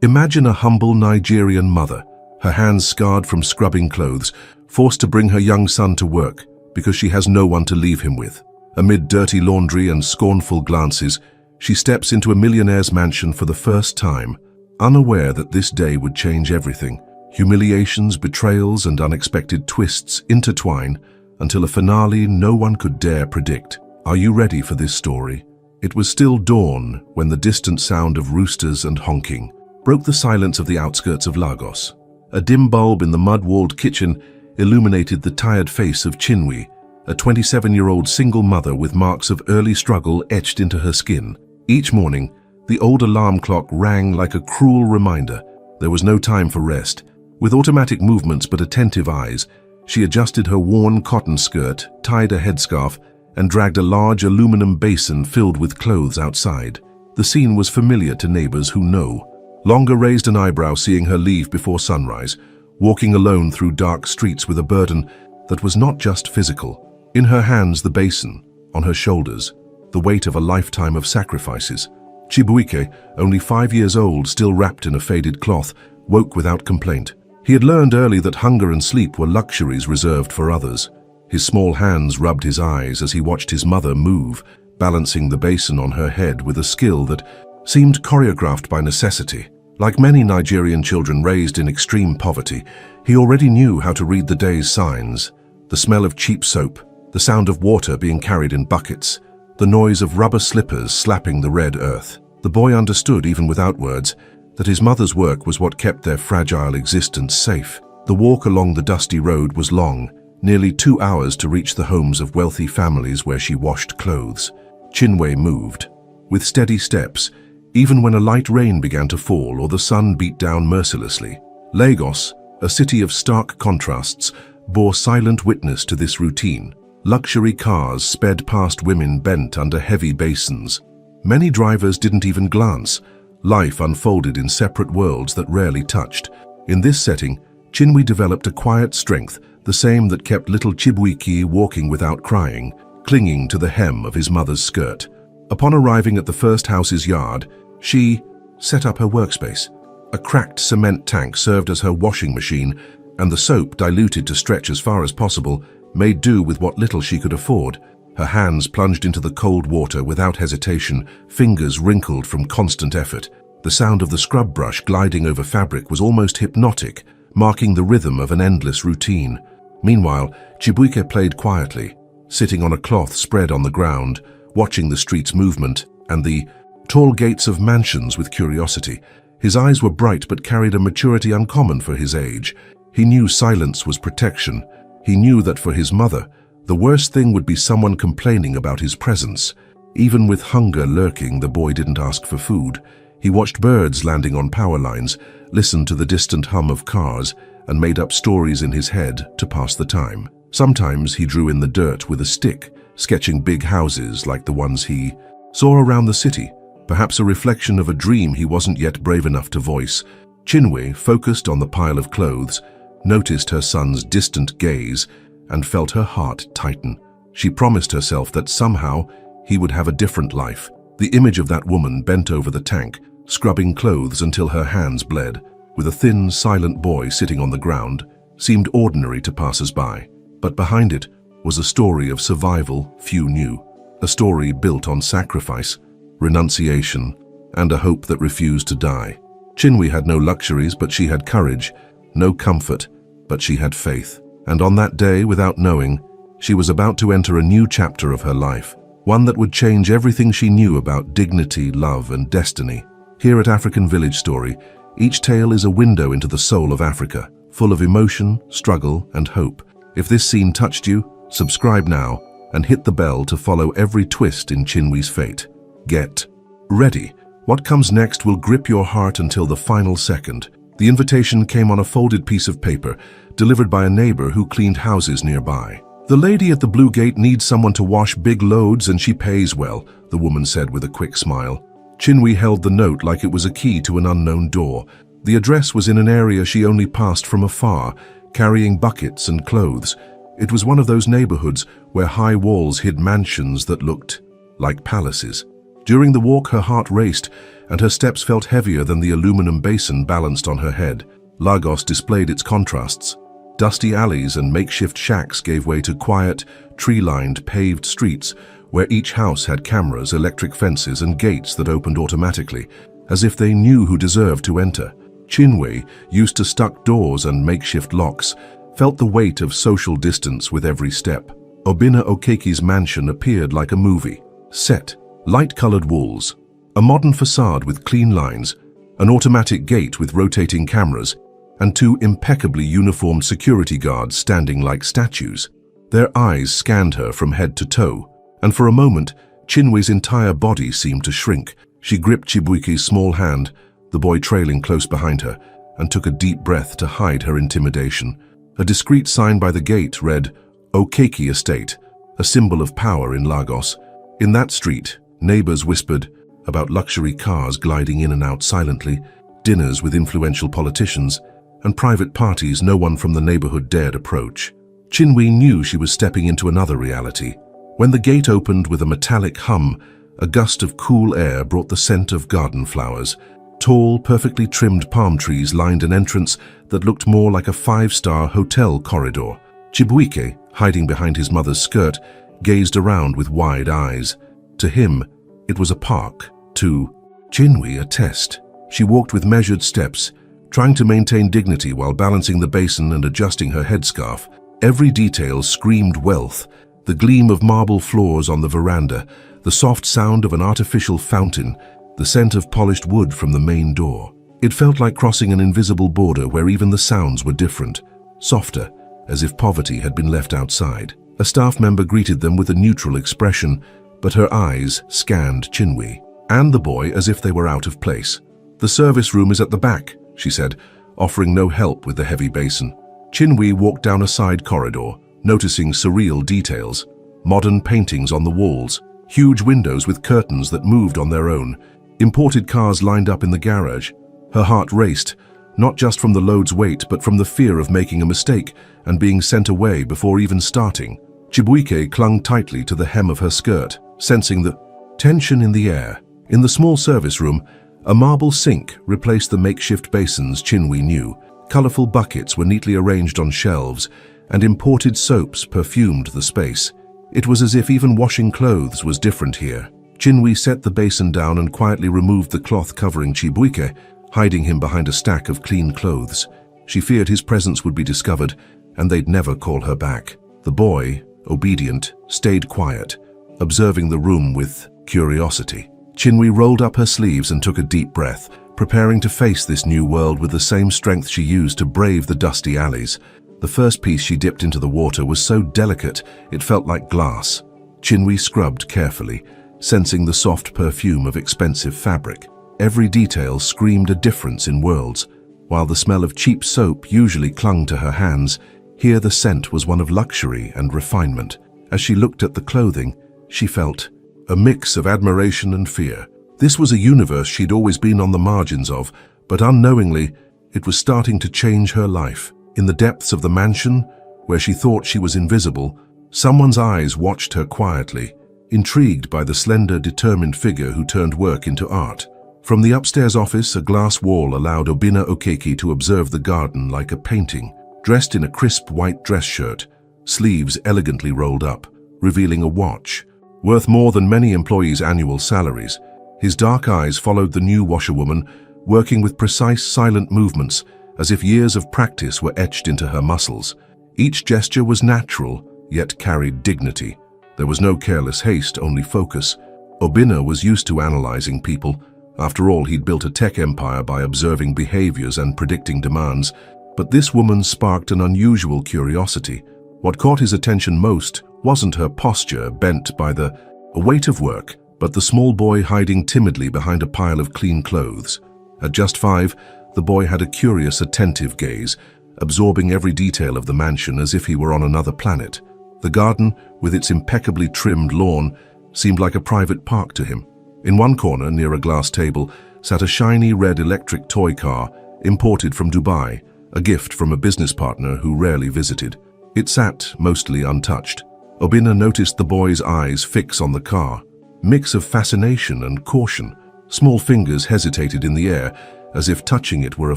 Imagine a humble Nigerian mother, her hands scarred from scrubbing clothes, forced to bring her young son to work because she has no one to leave him with. Amid dirty laundry and scornful glances, she steps into a millionaire's mansion for the first time, unaware that this day would change everything. Humiliations, betrayals, and unexpected twists intertwine until a finale no one could dare predict. Are you ready for this story? It was still dawn when the distant sound of roosters and honking broke the silence of the outskirts of Lagos. A dim bulb in the mud-walled kitchen illuminated the tired face of Chinwe, a 27-year-old single mother with marks of early struggle etched into her skin. Each morning, the old alarm clock rang like a cruel reminder. There was no time for rest. With automatic movements but attentive eyes, she adjusted her worn cotton skirt, tied a headscarf, and dragged a large aluminum basin filled with clothes outside. The scene was familiar to neighbors who know. Longer raised an eyebrow seeing her leave before sunrise, walking alone through dark streets with a burden that was not just physical. In her hands the basin, on her shoulders, the weight of a lifetime of sacrifices. Chibuike, only 5 years old, still wrapped in a faded cloth, woke without complaint. He had learned early that hunger and sleep were luxuries reserved for others. His small hands rubbed his eyes as he watched his mother move, balancing the basin on her head with a skill that seemed choreographed by necessity. Like many Nigerian children raised in extreme poverty, he already knew how to read the day's signs. The smell of cheap soap, the sound of water being carried in buckets, the noise of rubber slippers slapping the red earth. The boy understood, even without words, that his mother's work was what kept their fragile existence safe. The walk along the dusty road was long, nearly 2 hours to reach the homes of wealthy families where she washed clothes. Chinwe moved, with steady steps, even when a light rain began to fall or the sun beat down mercilessly. Lagos, a city of stark contrasts, bore silent witness to this routine. Luxury cars sped past women bent under heavy basins. Many drivers didn't even glance. Life unfolded in separate worlds that rarely touched. In this setting, Chinwe developed a quiet strength, the same that kept little Chibuike walking without crying, clinging to the hem of his mother's skirt. Upon arriving at the first house's yard, she set up her workspace. A cracked cement tank served as her washing machine, and the soap, diluted to stretch as far as possible, made do with what little she could afford. Her hands plunged into the cold water without hesitation, fingers wrinkled from constant effort. The sound of the scrub brush gliding over fabric was almost hypnotic, marking the rhythm of an endless routine. Meanwhile, Chibuike played quietly, sitting on a cloth spread on the ground, watching the street's movement and the tall gates of mansions with curiosity. His eyes were bright but carried a maturity uncommon for his age. He knew silence was protection. He knew that for his mother, the worst thing would be someone complaining about his presence. Even with hunger lurking, the boy didn't ask for food. He watched birds landing on power lines, listened to the distant hum of cars, and made up stories in his head to pass the time. Sometimes he drew in the dirt with a stick, sketching big houses like the ones he saw around the city, perhaps a reflection of a dream he wasn't yet brave enough to voice. Chinwe, focused on the pile of clothes, noticed her son's distant gaze and felt her heart tighten. She promised herself that somehow he would have a different life. The image of that woman bent over the tank, scrubbing clothes until her hands bled, with a thin, silent boy sitting on the ground, seemed ordinary to passers-by. But behind it was a story of survival few knew, a story built on sacrifice, renunciation, and a hope that refused to die. Chinwe had no luxuries, but she had courage, no comfort, but she had faith. And on that day, without knowing, she was about to enter a new chapter of her life, one that would change everything she knew about dignity, love, and destiny. Here at African Village Story, each tale is a window into the soul of Africa, full of emotion, struggle, and hope. If this scene touched you, subscribe now and hit the bell to follow every twist in Chinwe's fate. Get ready. What comes next will grip your heart until the final second. The invitation came on a folded piece of paper, delivered by a neighbor who cleaned houses nearby. "The lady at the blue gate needs someone to wash big loads and she pays well," the woman said with a quick smile. Chinwe held the note like it was a key to an unknown door. The address was in an area she only passed from afar, carrying buckets and clothes. It was one of those neighborhoods where high walls hid mansions that looked like palaces. During the walk, her heart raced, and her steps felt heavier than the aluminum basin balanced on her head. Lagos displayed its contrasts. Dusty alleys and makeshift shacks gave way to quiet, tree-lined, paved streets where each house had cameras, electric fences, and gates that opened automatically, as if they knew who deserved to enter. Chinwe, used to stuck doors and makeshift locks, felt the weight of social distance with every step. Obinna Okeke's mansion appeared like a movie. Set, light-colored walls, a modern facade with clean lines, an automatic gate with rotating cameras, and two impeccably uniformed security guards standing like statues. Their eyes scanned her from head to toe, and for a moment, Chinwe's entire body seemed to shrink. She gripped Chibuike's small hand, the boy trailing close behind her, and took a deep breath to hide her intimidation. A discreet sign by the gate read, Okeke Estate, a symbol of power in Lagos. In that street, neighbors whispered about luxury cars gliding in and out silently, dinners with influential politicians, and private parties no one from the neighborhood dared approach. Chinwe knew she was stepping into another reality. When the gate opened with a metallic hum, a gust of cool air brought the scent of garden flowers. Tall, perfectly trimmed palm trees lined an entrance that looked more like a five-star hotel corridor. Chibuike, hiding behind his mother's skirt, gazed around with wide eyes. To him, it was a park. To Chinwe, a test. She walked with measured steps, trying to maintain dignity while balancing the basin and adjusting her headscarf. Every detail screamed wealth: the gleam of marble floors on the veranda, the soft sound of an artificial fountain, the scent of polished wood from the main door. It felt like crossing an invisible border where even the sounds were different, softer, as if poverty had been left outside. A staff member greeted them with a neutral expression, but her eyes scanned Chinwe and the boy as if they were out of place. "The service room is at the back," she said, offering no help with the heavy basin. Chinwe walked down a side corridor, noticing surreal details. Modern paintings on the walls, huge windows with curtains that moved on their own, imported cars lined up in the garage. Her heart raced, not just from the load's weight, but from the fear of making a mistake and being sent away before even starting. Chibuike clung tightly to the hem of her skirt, sensing the tension in the air. In the small service room, a marble sink replaced the makeshift basins Chinwe knew. Colorful buckets were neatly arranged on shelves, and imported soaps perfumed the space. It was as if even washing clothes was different here. Chinwe set the basin down and quietly removed the cloth covering Chibuike, hiding him behind a stack of clean clothes. She feared his presence would be discovered, and they'd never call her back. The boy, obedient, stayed quiet, observing the room with curiosity. Chinwe rolled up her sleeves and took a deep breath, preparing to face this new world with the same strength she used to brave the dusty alleys. The first piece she dipped into the water was so delicate it felt like glass. Chinwe scrubbed carefully, sensing the soft perfume of expensive fabric. Every detail screamed a difference in worlds. While the smell of cheap soap usually clung to her hands, here the scent was one of luxury and refinement. As she looked at the clothing, she felt a mix of admiration and fear. This was a universe she'd always been on the margins of, but unknowingly, it was starting to change her life. In the depths of the mansion, where she thought she was invisible, someone's eyes watched her quietly, intrigued by the slender, determined figure who turned work into art. From the upstairs office, a glass wall allowed Obinna Okeke to observe the garden like a painting. Dressed in a crisp white dress shirt, sleeves elegantly rolled up, revealing a watch. Worth more than many employees' annual salaries, his dark eyes followed the new washerwoman, working with precise, silent movements, as if years of practice were etched into her muscles. Each gesture was natural, yet carried dignity. There was no careless haste, only focus. Obinna was used to analyzing people. After all, he'd built a tech empire by observing behaviors and predicting demands. But this woman sparked an unusual curiosity. What caught his attention most wasn't her posture, bent by the weight of work, but the small boy hiding timidly behind a pile of clean clothes. At just 5, the boy had a curious, attentive gaze, absorbing every detail of the mansion as if he were on another planet. The garden, with its impeccably trimmed lawn, seemed like a private park to him. In one corner, near a glass table, sat a shiny red electric toy car, imported from Dubai, a gift from a business partner who rarely visited. It sat mostly untouched. Obinna noticed the boy's eyes fix on the car. mix of fascination and caution. Small fingers hesitated in the air, as if touching it were a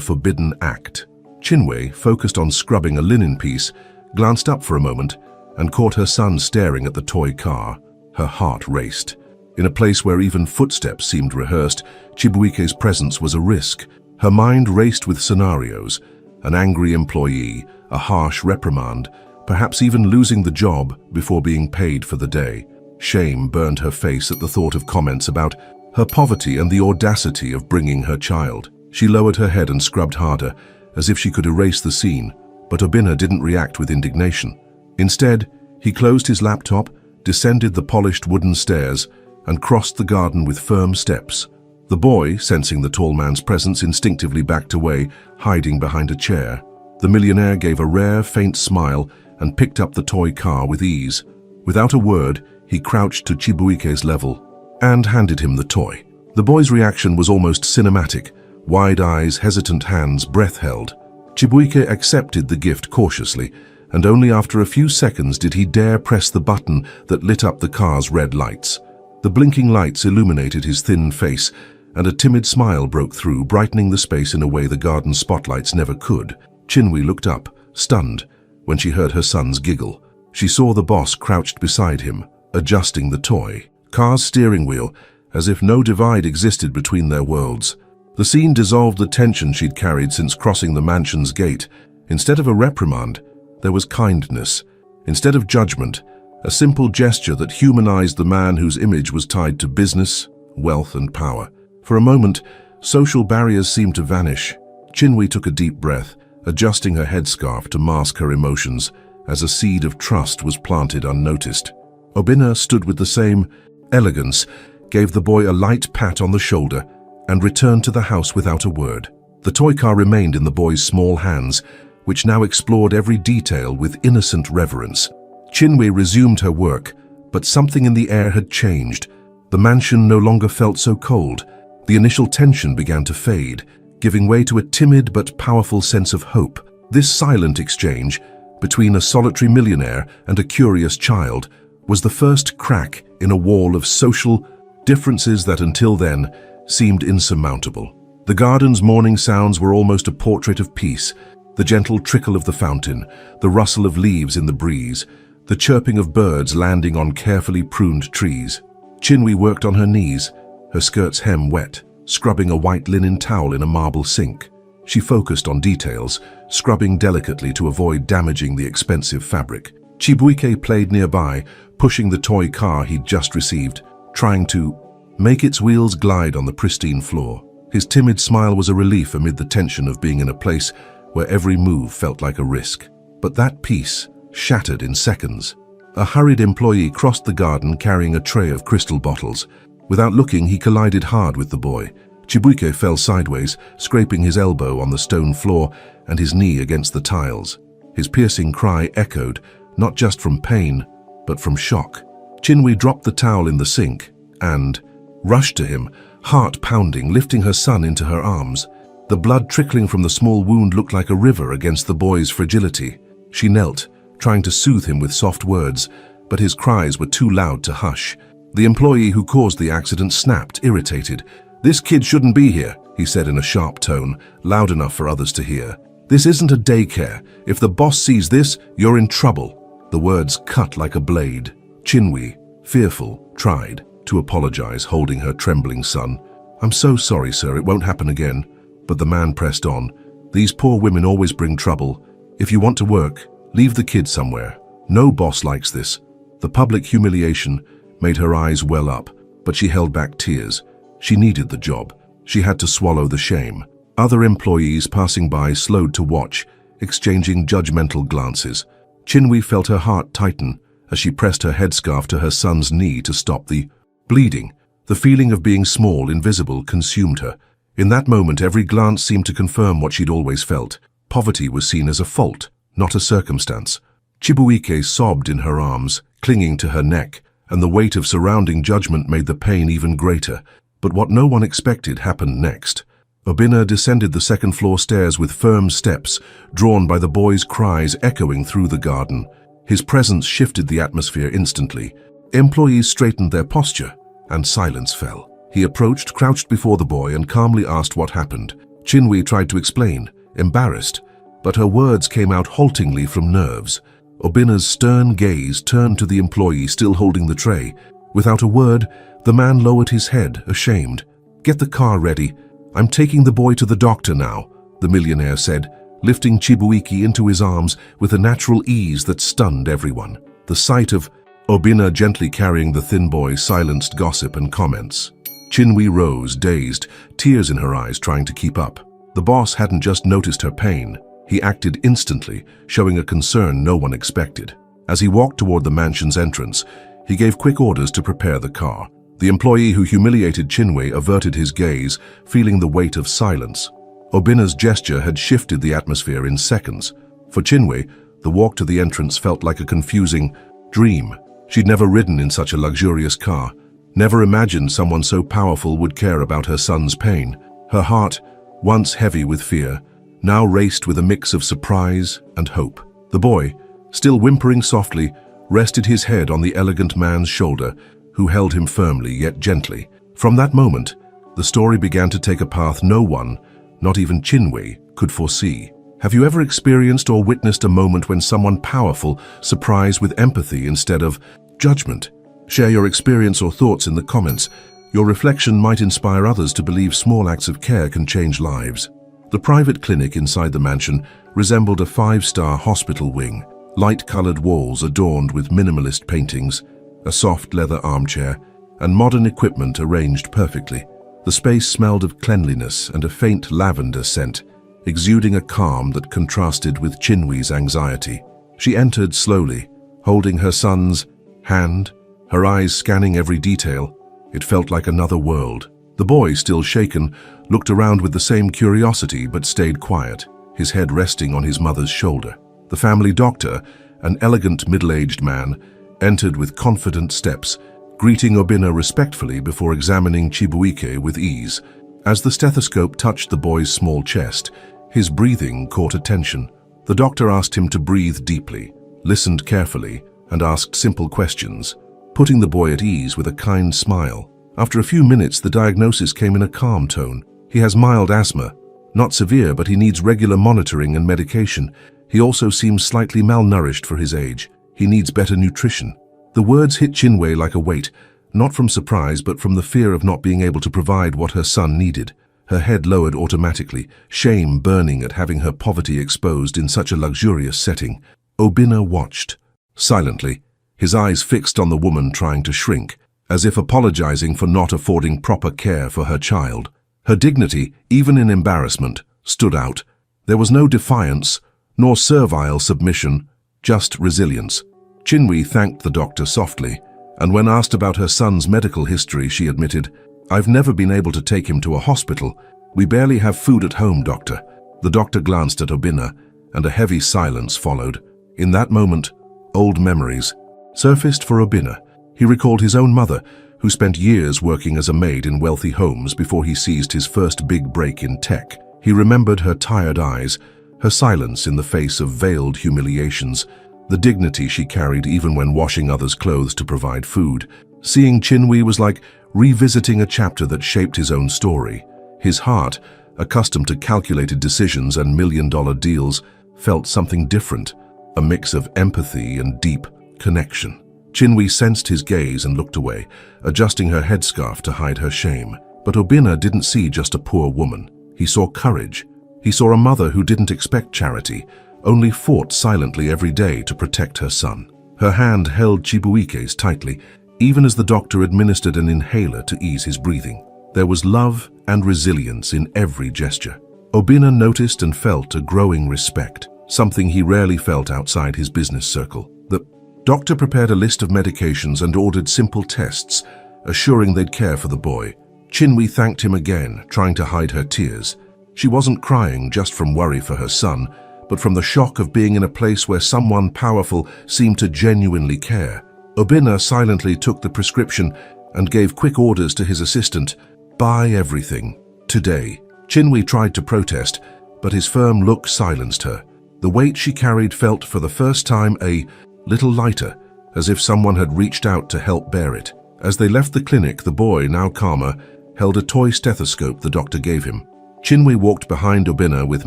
forbidden act. Chinwe, focused on scrubbing a linen piece, glanced up for a moment and caught her son staring at the toy car. Her heart raced. In a place where even footsteps seemed rehearsed, Chibuike's presence was a risk. Her mind raced with scenarios: an angry employee, a harsh reprimand, perhaps even losing the job before being paid for the day. Shame burned her face at the thought of comments about her poverty and the audacity of bringing her child. She lowered her head and scrubbed harder, as if she could erase the scene, but Obinna didn't react with indignation. Instead, he closed his laptop, descended the polished wooden stairs, and crossed the garden with firm steps. The boy, sensing the tall man's presence, instinctively backed away, hiding behind a chair. The millionaire gave a rare, faint smile and picked up the toy car with ease. Without a word, he crouched to Chibuike's level and handed him the toy. The boy's reaction was almost cinematic: wide eyes, hesitant hands, breath held. Chibuike accepted the gift cautiously, and only after a few seconds did he dare press the button that lit up the car's red lights. The blinking lights illuminated his thin face, and a timid smile broke through, brightening the space in a way the garden spotlights never could. Chinwe looked up, stunned, when she heard her son's giggle. She saw the boss crouched beside him, adjusting the toy car's steering wheel, as if no divide existed between their worlds. The scene dissolved the tension she'd carried since crossing the mansion's gate. Instead of a reprimand, there was kindness. Instead of judgment, a simple gesture that humanized the man whose image was tied to business, wealth, and power. For a moment, social barriers seemed to vanish. Chinwe took a deep breath, adjusting her headscarf to mask her emotions, as a seed of trust was planted unnoticed. Obinna stood with the same elegance, gave the boy a light pat on the shoulder, and returned to the house without a word. The toy car remained in the boy's small hands, which now explored every detail with innocent reverence. Chinwe resumed her work, but something in the air had changed. The mansion no longer felt so cold. The initial tension began to fade, giving way to a timid but powerful sense of hope. This silent exchange between a solitary millionaire and a curious child was the first crack in a wall of social differences that until then seemed insurmountable. The garden's morning sounds were almost a portrait of peace: the gentle trickle of the fountain, the rustle of leaves in the breeze, the chirping of birds landing on carefully pruned trees. Chinwe worked on her knees, her skirt's hem wet, scrubbing a white linen towel in a marble sink. She focused on details, scrubbing delicately to avoid damaging the expensive fabric. Chibuike played nearby, pushing the toy car he'd just received, trying to make its wheels glide on the pristine floor. His timid smile was a relief amid the tension of being in a place where every move felt like a risk. But that peace shattered in seconds. A hurried employee crossed the garden carrying a tray of crystal bottles. Without looking, he collided hard with the boy. Chibuike fell sideways, scraping his elbow on the stone floor and his knee against the tiles. His piercing cry echoed, not just from pain, but from shock. Chinwe dropped the towel in the sink and rushed to him, heart pounding, lifting her son into her arms. The blood trickling from the small wound looked like a river against the boy's fragility. She knelt, trying to soothe him with soft words, but his cries were too loud to hush. The employee who caused the accident snapped, irritated. "This kid shouldn't be here," he said in a sharp tone, loud enough for others to hear. "This isn't a daycare. If the boss sees this, you're in trouble." The words cut like a blade. Chinwe, fearful, tried to apologize, holding her trembling son. "I'm so sorry, sir, it won't happen again." But the man pressed on. "These poor women always bring trouble. If you want to work, leave the kid somewhere. No boss likes this." The public humiliation made her eyes well up, but she held back tears. She needed the job. She had to swallow the shame. Other employees passing by slowed to watch, exchanging judgmental glances. Chinwe felt her heart tighten as she pressed her headscarf to her son's knee to stop the bleeding. The feeling of being small, invisible, consumed her. In that moment, every glance seemed to confirm what she'd always felt. Poverty was seen as a fault, not a circumstance. Chibuike sobbed in her arms, clinging to her neck, and the weight of surrounding judgment made the pain even greater. But what no one expected happened next. Obinna descended the second-floor stairs with firm steps, drawn by the boy's cries echoing through the garden. His presence shifted the atmosphere instantly. Employees straightened their posture, and silence fell. He approached, crouched before the boy, and calmly asked what happened. Chinwe tried to explain, embarrassed, but her words came out haltingly from nerves. Obina's stern gaze turned to the employee still holding the tray. Without a word, the man lowered his head, ashamed. "Get the car ready. I'm taking the boy to the doctor now," the millionaire said, lifting Chibuiki into his arms with a natural ease that stunned everyone. The sight of Obina gently carrying the thin boy silenced gossip and comments. Chinwe rose, dazed, tears in her eyes, trying to keep up. The boss hadn't just noticed her pain. He acted instantly, showing a concern no one expected. As he walked toward the mansion's entrance, he gave quick orders to prepare the car. The employee who humiliated Chinwe averted his gaze, feeling the weight of silence. Obina's gesture had shifted the atmosphere in seconds. For Chinwe, the walk to the entrance felt like a confusing dream. She'd never ridden in such a luxurious car, never imagined someone so powerful would care about her son's pain. Her heart, once heavy with fear, now raced with a mix of surprise and hope. The boy, still whimpering softly, rested his head on the elegant man's shoulder, who held him firmly yet gently. From that moment, the story began to take a path no one, not even Chinwe, could foresee. Have you ever experienced or witnessed a moment when someone powerful surprised with empathy instead of judgment? Share your experience or thoughts in the comments. Your reflection might inspire others to believe small acts of care can change lives. The private clinic inside the mansion resembled a five-star hospital wing. Light-colored walls adorned with minimalist paintings, a soft leather armchair, and modern equipment arranged perfectly. The space smelled of cleanliness and a faint lavender scent, exuding a calm that contrasted with Chinwe's anxiety. She entered slowly, holding her son's hand, her eyes scanning every detail. It felt like another world. The boy, still shaken, looked around with the same curiosity but stayed quiet, his head resting on his mother's shoulder. The family doctor, an elegant middle-aged man, entered with confident steps, greeting Obina respectfully before examining Chibuike with ease. As the stethoscope touched the boy's small chest, his breathing caught attention. The doctor asked him to breathe deeply, listened carefully, and asked simple questions, putting the boy at ease with a kind smile. After a few minutes, the diagnosis came in a calm tone. He has mild asthma. Not severe, but he needs regular monitoring and medication. He also seems slightly malnourished for his age. He needs better nutrition. The words hit Chinwe like a weight, not from surprise, but from the fear of not being able to provide what her son needed. Her head lowered automatically, shame burning at having her poverty exposed in such a luxurious setting. Obina watched, silently, his eyes fixed on the woman trying to shrink, as if apologizing for not affording proper care for her child. Her dignity, even in embarrassment, stood out. There was no defiance, nor servile submission, just resilience. Chinwe thanked the doctor softly, and when asked about her son's medical history, she admitted, "I've never been able to take him to a hospital. We barely have food at home, doctor." The doctor glanced at Obina, and a heavy silence followed. In that moment, old memories surfaced for Obina. He recalled his own mother, who spent years working as a maid in wealthy homes before he seized his first big break in tech. He remembered her tired eyes, her silence in the face of veiled humiliations, the dignity she carried even when washing others' clothes to provide food. Seeing Chinwe was like revisiting a chapter that shaped his own story. His heart, accustomed to calculated decisions and million-dollar deals, felt something different, a mix of empathy and deep connection. Chinwe sensed his gaze and looked away, adjusting her headscarf to hide her shame. But Obina didn't see just a poor woman. He saw courage. He saw a mother who didn't expect charity, only fought silently every day to protect her son. Her hand held Chibuike's tightly, even as the doctor administered an inhaler to ease his breathing. There was love and resilience in every gesture. Obina noticed and felt a growing respect, something he rarely felt outside his business circle. The doctor prepared a list of medications and ordered simple tests, assuring they'd care for the boy. Chinwe thanked him again, trying to hide her tears. She wasn't crying just from worry for her son, but from the shock of being in a place where someone powerful seemed to genuinely care. Obina silently took the prescription and gave quick orders to his assistant, "Buy everything, today." Chinwe tried to protest, but his firm look silenced her. The weight she carried felt for the first time a little lighter, as if someone had reached out to help bear it. As they left the clinic, the boy, now calmer, held a toy stethoscope the doctor gave him. Chinwe walked behind Obinna with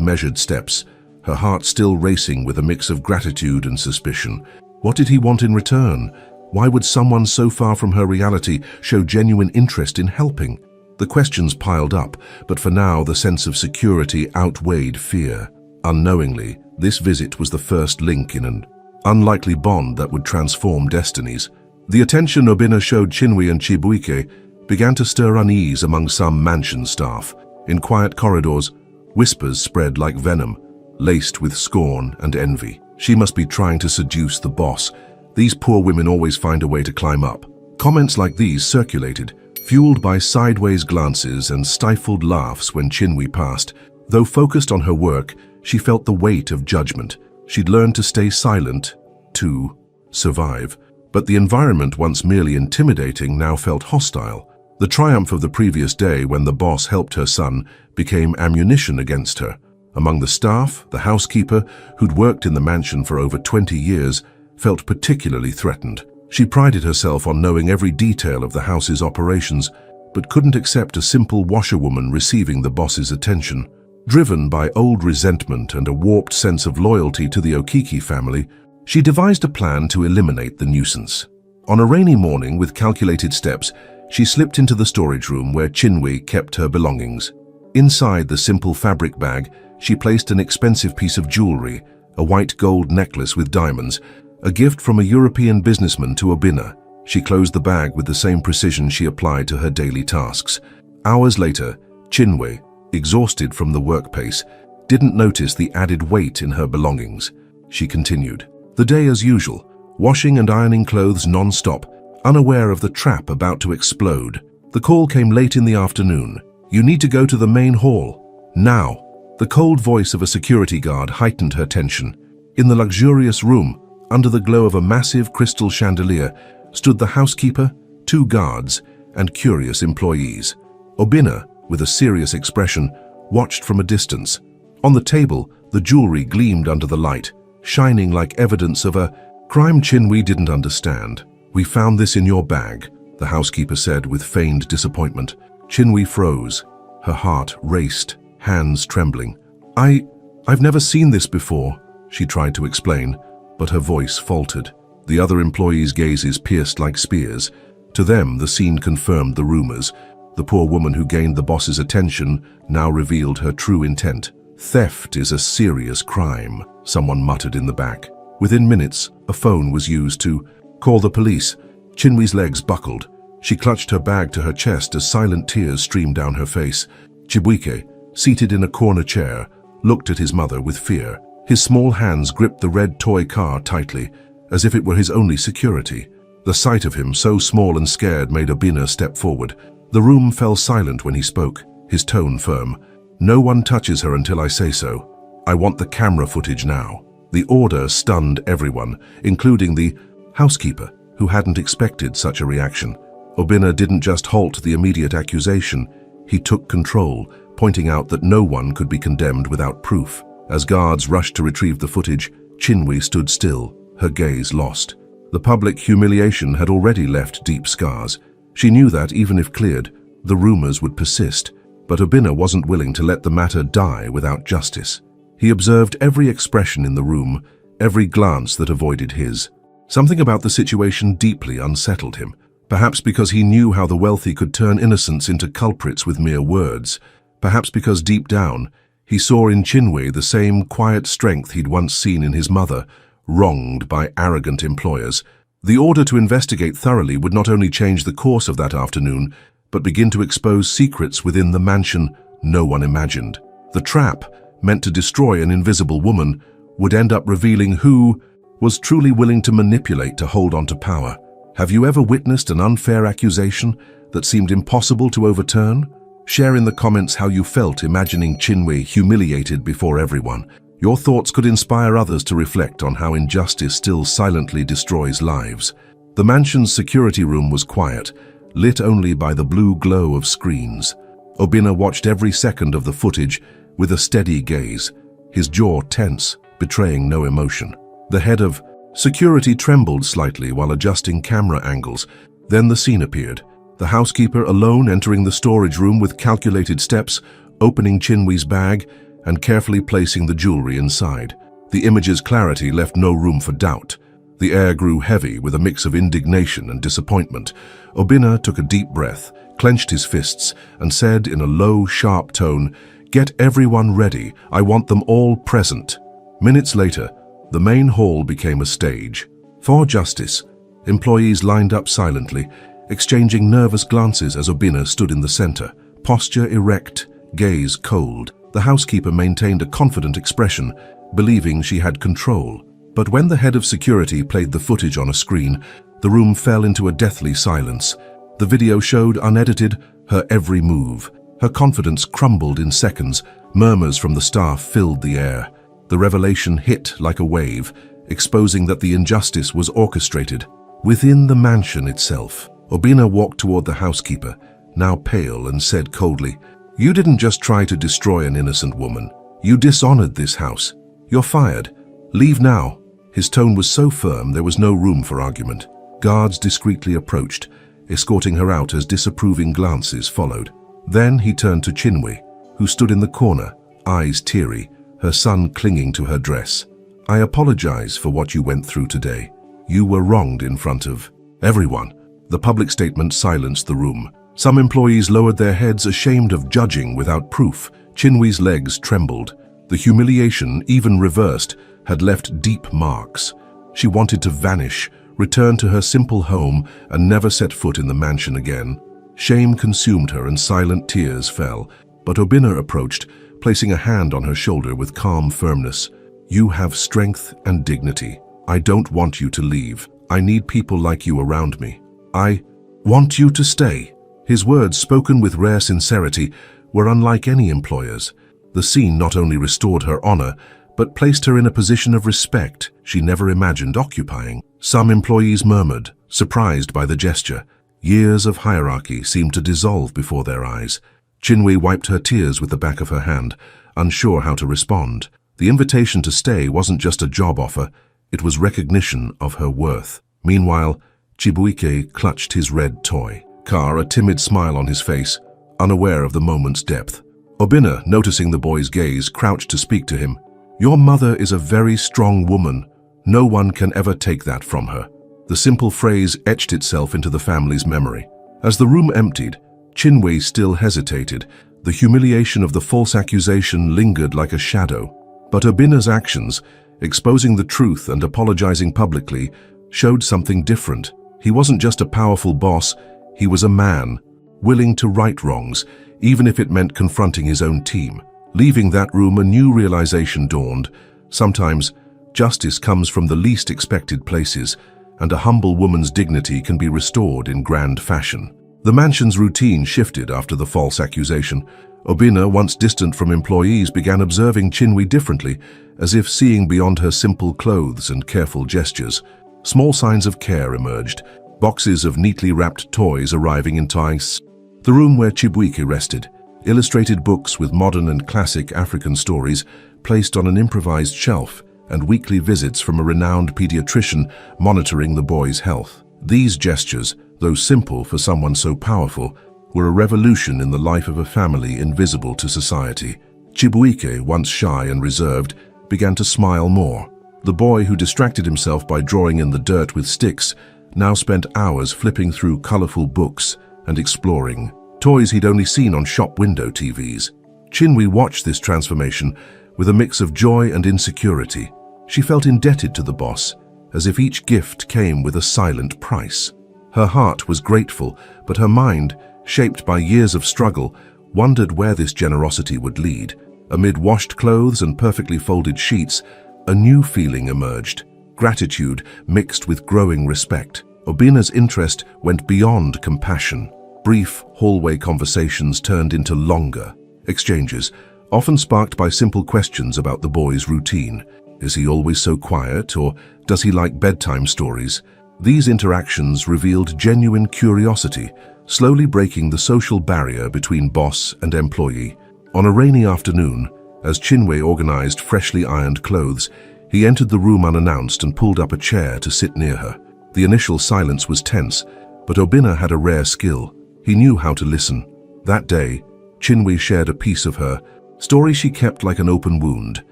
measured steps, her heart still racing with a mix of gratitude and suspicion. What did he want in return? Why would someone so far from her reality show genuine interest in helping? The questions piled up, but for now the sense of security outweighed fear. Unknowingly, this visit was the first link in an unlikely bond that would transform destinies. The attention Obinna showed Chinwe and Chibuike began to stir unease among some mansion staff. In quiet corridors, whispers spread like venom, laced with scorn and envy. She must be trying to seduce the boss. These poor women always find a way to climb up. Comments like these circulated, fueled by sideways glances and stifled laughs when Chinwe passed. Though focused on her work, she felt the weight of judgment. She'd learned to stay silent, to survive. But the environment, once merely intimidating, now felt hostile. The triumph of the previous day, when the boss helped her son, became ammunition against her. Among the staff, the housekeeper, who'd worked in the mansion for over 20 years, felt particularly threatened. She prided herself on knowing every detail of the house's operations, but couldn't accept a simple washerwoman receiving the boss's attention. Driven by old resentment and a warped sense of loyalty to the Okiki family, she devised a plan to eliminate the nuisance. On a rainy morning, with calculated steps, she slipped into the storage room where Chinwe kept her belongings. Inside the simple fabric bag, she placed an expensive piece of jewelry, a white gold necklace with diamonds, a gift from a European businessman to Obinna. She closed the bag with the same precision she applied to her daily tasks. Hours later, Chinwe, exhausted from the work pace, didn't notice the added weight in her belongings. She continued. The day as usual, washing and ironing clothes non-stop, unaware of the trap about to explode. The call came late in the afternoon. You need to go to the main hall. Now. The cold voice of a security guard heightened her tension. In the luxurious room, under the glow of a massive crystal chandelier, stood the housekeeper, 2 guards, and curious employees. Obinna, with a serious expression, watched from a distance. On the table, the jewelry gleamed under the light, shining like evidence of a crime Chinwe didn't understand. We found this in your bag, the housekeeper said with feigned disappointment. Chinwe froze. Her heart raced, hands trembling. I've never seen this before, she tried to explain, but her voice faltered. The other employees' gazes pierced like spears. To them, the scene confirmed the rumors. The poor woman who gained the boss's attention now revealed her true intent. Theft is a serious crime, someone muttered in the back. Within minutes, a phone was used to call the police. Chinwe's legs buckled. She clutched her bag to her chest as silent tears streamed down her face. Chibuike, seated in a corner chair, looked at his mother with fear. His small hands gripped the red toy car tightly, as if it were his only security. The sight of him, so small and scared, made Obinna step forward. The room fell silent when he spoke, his tone firm. No one touches her until I say so. I want the camera footage now. The order stunned everyone, including the housekeeper, who hadn't expected such a reaction. Obinna didn't just halt the immediate accusation. He took control, pointing out that no one could be condemned without proof. As guards rushed to retrieve the footage, Chinwe stood still, her gaze lost. The public humiliation had already left deep scars. She knew that, even if cleared, the rumors would persist. But Obinna wasn't willing to let the matter die without justice. He observed every expression in the room, every glance that avoided his. Something about the situation deeply unsettled him, perhaps because he knew how the wealthy could turn innocents into culprits with mere words, perhaps because deep down, he saw in Chinwe the same quiet strength he'd once seen in his mother, wronged by arrogant employers. The order to investigate thoroughly would not only change the course of that afternoon, but begin to expose secrets within the mansion no one imagined. The trap, meant to destroy an invisible woman, would end up revealing who was truly willing to manipulate to hold on to power. Have you ever witnessed an unfair accusation that seemed impossible to overturn? Share in the comments how you felt imagining Chinwe humiliated before everyone. Your thoughts could inspire others to reflect on how injustice still silently destroys lives. The mansion's security room was quiet, lit only by the blue glow of screens. Obinna watched every second of the footage with a steady gaze, his jaw tense, betraying no emotion. The head of security trembled slightly while adjusting camera angles. Then the scene appeared. The housekeeper alone entering the storage room with calculated steps, opening Chinwee's bag, and carefully placing the jewelry inside. The image's clarity left no room for doubt. The air grew heavy with a mix of indignation and disappointment. Obinna took a deep breath, clenched his fists, and said in a low, sharp tone, "Get everyone ready. I want them all present." Minutes later, the main hall became a stage. For justice, employees lined up silently, exchanging nervous glances as Obinna stood in the center, posture erect, gaze cold. The housekeeper maintained a confident expression, believing she had control. But when the head of security played the footage on a screen, the room fell into a deathly silence. The video showed, unedited, her every move. Her confidence crumbled in seconds. Murmurs from the staff filled the air. The revelation hit like a wave, exposing that the injustice was orchestrated. Within the mansion itself, Obinna walked toward the housekeeper, now pale, and said coldly, "You didn't just try to destroy an innocent woman. You dishonored this house. You're fired. Leave now." His tone was so firm there was no room for argument. Guards discreetly approached, escorting her out as disapproving glances followed. Then he turned to Chinwe, who stood in the corner, eyes teary, her son clinging to her dress. "I apologize for what you went through today. You were wronged in front of everyone." The public statement silenced the room. Some employees lowered their heads, ashamed of judging without proof. Chinwee's legs trembled. The humiliation, even reversed, had left deep marks. She wanted to vanish, return to her simple home, and never set foot in the mansion again. Shame consumed her and silent tears fell. But Obinna approached, placing a hand on her shoulder with calm firmness. "You have strength and dignity. I don't want you to leave. I need people like you around me. I want you to stay." His words, spoken with rare sincerity, were unlike any employer's. The scene not only restored her honor, but placed her in a position of respect she never imagined occupying. Some employees murmured, surprised by the gesture. Years of hierarchy seemed to dissolve before their eyes. Chinwe wiped her tears with the back of her hand, unsure how to respond. The invitation to stay wasn't just a job offer, it was recognition of her worth. Meanwhile, Chibuike clutched his red toy car, a timid smile on his face, unaware of the moment's depth. Obinna, noticing the boy's gaze, crouched to speak to him. "Your mother is a very strong woman. No one can ever take that from her." The simple phrase etched itself into the family's memory. As the room emptied, Chinwe still hesitated. The humiliation of the false accusation lingered like a shadow. But Obinna's actions, exposing the truth and apologizing publicly, showed something different. He wasn't just a powerful boss, he was a man, willing to right wrongs, even if it meant confronting his own team. Leaving that room, a new realization dawned. Sometimes, justice comes from the least expected places, and a humble woman's dignity can be restored in grand fashion. The mansion's routine shifted after the false accusation. Obinna, once distant from employees, began observing Chinwe differently, as if seeing beyond her simple clothes and careful gestures. Small signs of care emerged, boxes of neatly wrapped toys arriving in ties. The room where Chibuike rested, illustrated books with modern and classic African stories placed on an improvised shelf, and weekly visits from a renowned pediatrician monitoring the boy's health. These gestures, though simple for someone so powerful, were a revolution in the life of a family invisible to society. Chibuike, once shy and reserved, began to smile more. The boy who distracted himself by drawing in the dirt with sticks now spent hours flipping through colorful books and exploring toys he'd only seen on shop window TVs. Chinwe watched this transformation with a mix of joy and insecurity. She felt indebted to the boss, as if each gift came with a silent price. Her heart was grateful, but her mind, shaped by years of struggle, wondered where this generosity would lead. Amid washed clothes and perfectly folded sheets, a new feeling emerged, gratitude mixed with growing respect. Obinna's interest went beyond compassion. Brief hallway conversations turned into longer exchanges, often sparked by simple questions about the boy's routine. Is he always so quiet, or does he like bedtime stories? These interactions revealed genuine curiosity, slowly breaking the social barrier between boss and employee. On a rainy afternoon, as Chinwe organized freshly ironed clothes, he entered the room unannounced and pulled up a chair to sit near her. The initial silence was tense, But Obinna had a rare skill. He knew how to listen. That day, Chinwe shared a piece of her story she kept like an open wound.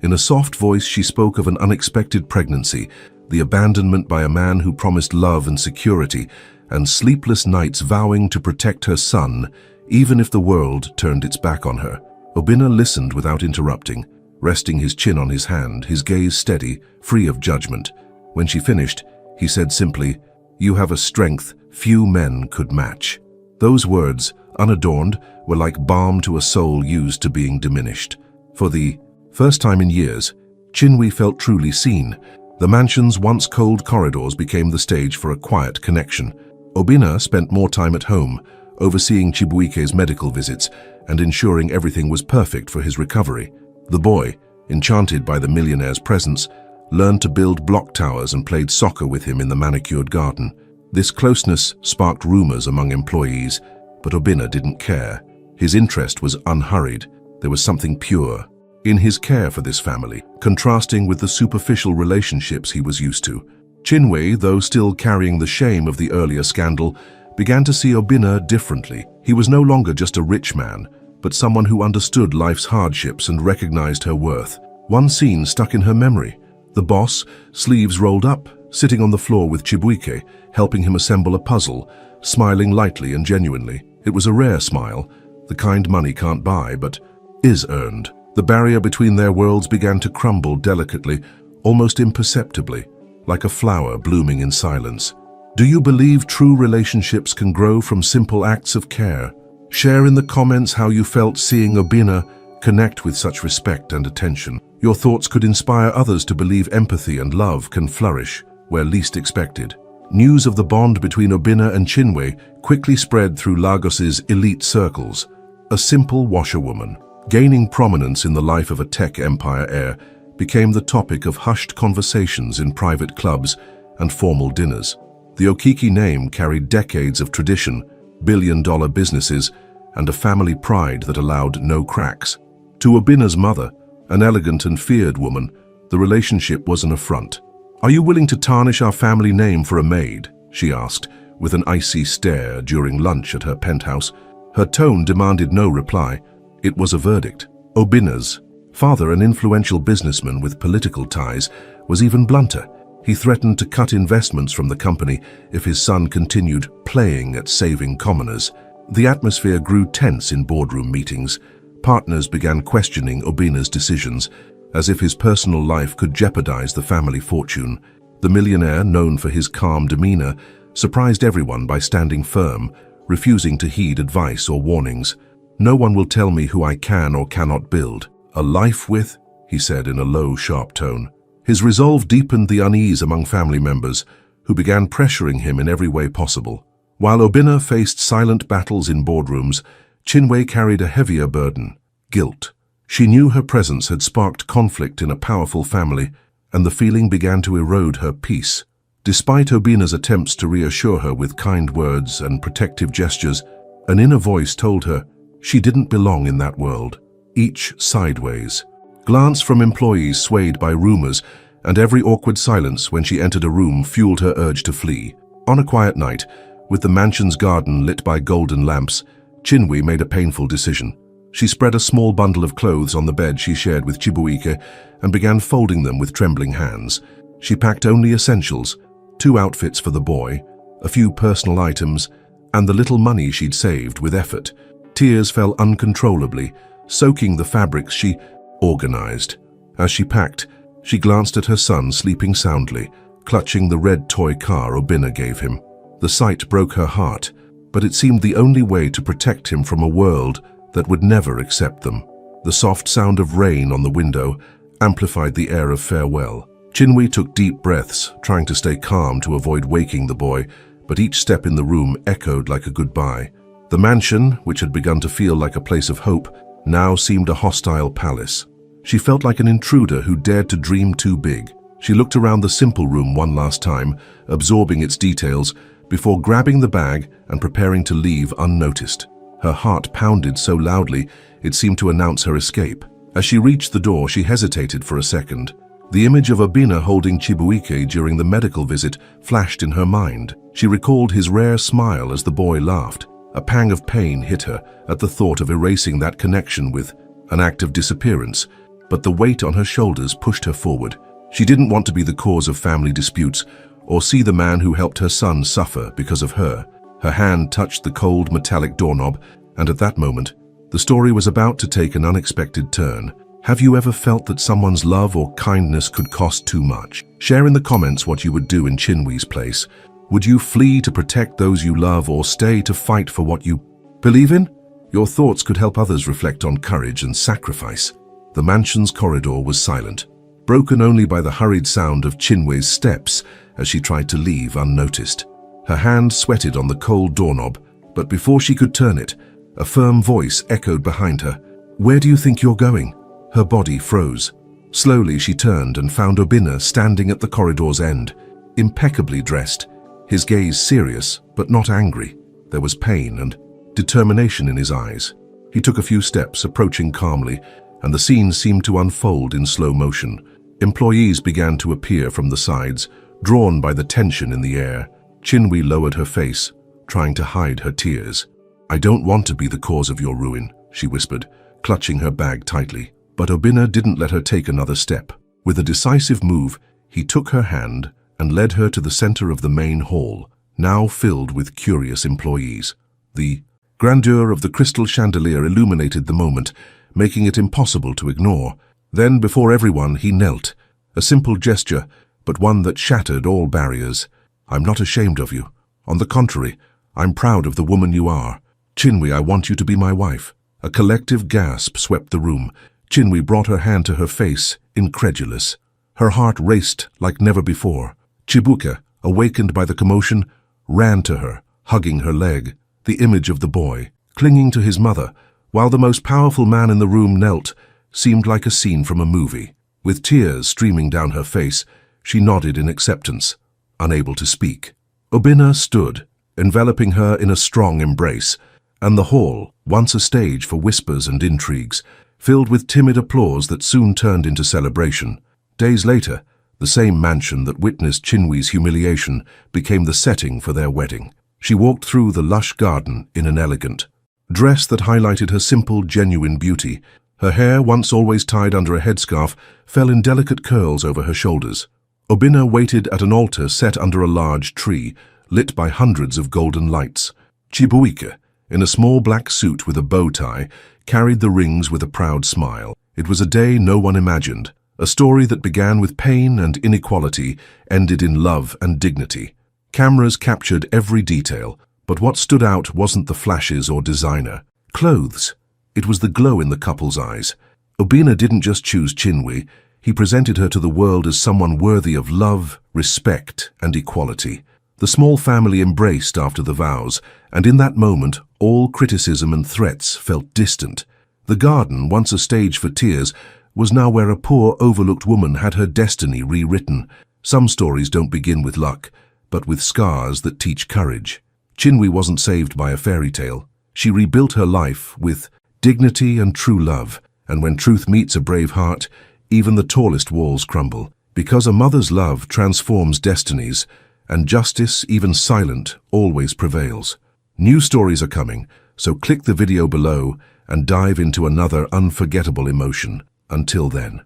In a soft voice, she spoke of an unexpected pregnancy, the abandonment by a man who promised love and security, and sleepless nights vowing to protect her son, even if the world turned its back on her. Obinna listened without interrupting, resting his chin on his hand, his gaze steady, free of judgment. When she finished, he said simply, "You have a strength few men could match." Those words, unadorned, were like balm to a soul used to being diminished. For the first time in years, Chinwe felt truly seen. The mansion's once cold corridors became the stage for a quiet connection. Obinna spent more time at home, overseeing Chibuike's medical visits and ensuring everything was perfect for his recovery. The boy, enchanted by the millionaire's presence, learned to build block towers and played soccer with him in the manicured garden. This closeness sparked rumors among employees, but Obinna didn't care. His interest was unhurried. There was something pure in his care for this family, contrasting with the superficial relationships he was used to. Chinwe, though still carrying the shame of the earlier scandal, began to see Obinna differently. He was no longer just a rich man, but someone who understood life's hardships and recognized her worth. One scene stuck in her memory. The boss, sleeves rolled up, sitting on the floor with Chibuike, helping him assemble a puzzle, smiling lightly and genuinely. It was a rare smile, the kind money can't buy, but is earned. The barrier between their worlds began to crumble delicately, almost imperceptibly, like a flower blooming in silence. Do you believe true relationships can grow from simple acts of care? Share in the comments how you felt seeing Obinna connect with such respect and attention. Your thoughts could inspire others to believe empathy and love can flourish where least expected. News of the bond between Obinna and Chinwe quickly spread through Lagos's elite circles. A simple washerwoman, gaining prominence in the life of a tech empire heir, became the topic of hushed conversations in private clubs and formal dinners. The Okiki name carried decades of tradition, billion-dollar businesses, and a family pride that allowed no cracks. To Obinna's mother, an elegant and feared woman, the relationship was an affront. "Are you willing to tarnish our family name for a maid?" she asked, with an icy stare during lunch at her penthouse. Her tone demanded no reply. It was a verdict. Obinna's father, an influential businessman with political ties, was even blunter. He threatened to cut investments from the company if his son continued playing at saving commoners. The atmosphere grew tense in boardroom meetings. Partners began questioning Obinna's decisions, as if his personal life could jeopardize the family fortune. The millionaire, known for his calm demeanor, surprised everyone by standing firm, refusing to heed advice or warnings. "No one will tell me who I can or cannot build a life with," he said in a low, sharp tone. His resolve deepened the unease among family members, who began pressuring him in every way possible. While Obinna faced silent battles in boardrooms, Chinwe carried a heavier burden: guilt. She knew her presence had sparked conflict in a powerful family, and the feeling began to erode her peace. Despite Obinna's attempts to reassure her with kind words and protective gestures, an inner voice told her she didn't belong in that world. Each sideways. Glance from employees swayed by rumors, and every awkward silence when she entered a room fueled her urge to flee. On a quiet night, with the mansion's garden lit by golden lamps, Chinwe made a painful decision. She spread a small bundle of clothes on the bed she shared with Chibuike and began folding them with trembling hands. She packed only essentials, 2 outfits for the boy, a few personal items, and the little money she'd saved with effort. Tears fell uncontrollably, soaking the fabrics she organized. As she packed, she glanced at her son sleeping soundly, clutching the red toy car Obinna gave him. The sight broke her heart, but it seemed the only way to protect him from a world that would never accept them. The soft sound of rain on the window amplified the air of farewell. Chinwe took deep breaths, trying to stay calm to avoid waking the boy, but each step in the room echoed like a goodbye. The mansion, which had begun to feel like a place of hope, now seemed a hostile palace. She felt like an intruder who dared to dream too big. She looked around the simple room one last time, absorbing its details, before grabbing the bag and preparing to leave unnoticed. Her heart pounded so loudly it seemed to announce her escape. As she reached the door, she hesitated for a second. The image of Obina holding Chibuike during the medical visit flashed in her mind. She recalled his rare smile as the boy laughed. A pang of pain hit her at the thought of erasing that connection with an act of disappearance, but the weight on her shoulders pushed her forward. She didn't want to be the cause of family disputes or see the man who helped her son suffer because of her. Her hand touched the cold metallic doorknob, and at that moment, the story was about to take an unexpected turn. Have you ever felt that someone's love or kindness could cost too much? Share in the comments what you would do in Chinwee's place. Would you flee to protect those you love or stay to fight for what you believe in? Your thoughts could help others reflect on courage and sacrifice. The mansion's corridor was silent, broken only by the hurried sound of Chinwee's steps as she tried to leave unnoticed. Her hand sweated on the cold doorknob, but before she could turn it, a firm voice echoed behind her. "Where do you think you're going?" Her body froze. Slowly she turned and found Obina standing at the corridor's end, impeccably dressed, his gaze serious but not angry. There was pain and determination in his eyes. He took a few steps, approaching calmly, and the scene seemed to unfold in slow motion. Employees began to appear from the sides, drawn by the tension in the air. Chinwee lowered her face, trying to hide her tears. "I don't want to be the cause of your ruin," she whispered, clutching her bag tightly. But Obina didn't let her take another step. With a decisive move, he took her hand and led her to the center of the main hall, now filled with curious employees. The grandeur of the crystal chandelier illuminated the moment, making it impossible to ignore. Then, before everyone, he knelt, a simple gesture, but one that shattered all barriers. "I'm not ashamed of you. On the contrary, I'm proud of the woman you are. Chinwee, I want you to be my wife." A collective gasp swept the room. Chinwee brought her hand to her face, incredulous. Her heart raced like never before. Chibuike, awakened by the commotion, ran to her, hugging her leg, the image of the boy, clinging to his mother, while the most powerful man in the room knelt, seemed like a scene from a movie. With tears streaming down her face, she nodded in acceptance, unable to speak. Obina stood, enveloping her in a strong embrace, and the hall, once a stage for whispers and intrigues, filled with timid applause that soon turned into celebration. Days later, the same mansion that witnessed Chinwee's humiliation became the setting for their wedding. She walked through the lush garden in an elegant dress that highlighted her simple, genuine beauty. Her hair, once always tied under a headscarf, fell in delicate curls over her shoulders. Obina waited at an altar set under a large tree, lit by hundreds of golden lights. Chibuike, in a small black suit with a bow tie, carried the rings with a proud smile. It was a day no one imagined. A story that began with pain and inequality ended in love and dignity. Cameras captured every detail, but what stood out wasn't the flashes or designer. Clothes. It was the glow in the couple's eyes. Obina didn't just choose Chinwee, he presented her to the world as someone worthy of love, respect, and equality. The small family embraced after the vows, and in that moment, all criticism and threats felt distant. The garden, once a stage for tears, was now where a poor, overlooked woman had her destiny rewritten. Some stories don't begin with luck, but with scars that teach courage. Chinwee wasn't saved by a fairy tale. She rebuilt her life with dignity and true love, and when truth meets a brave heart, even the tallest walls crumble. Because a mother's love transforms destinies, and justice, even silent, always prevails. New stories are coming, so click the video below and dive into another unforgettable emotion. Until then.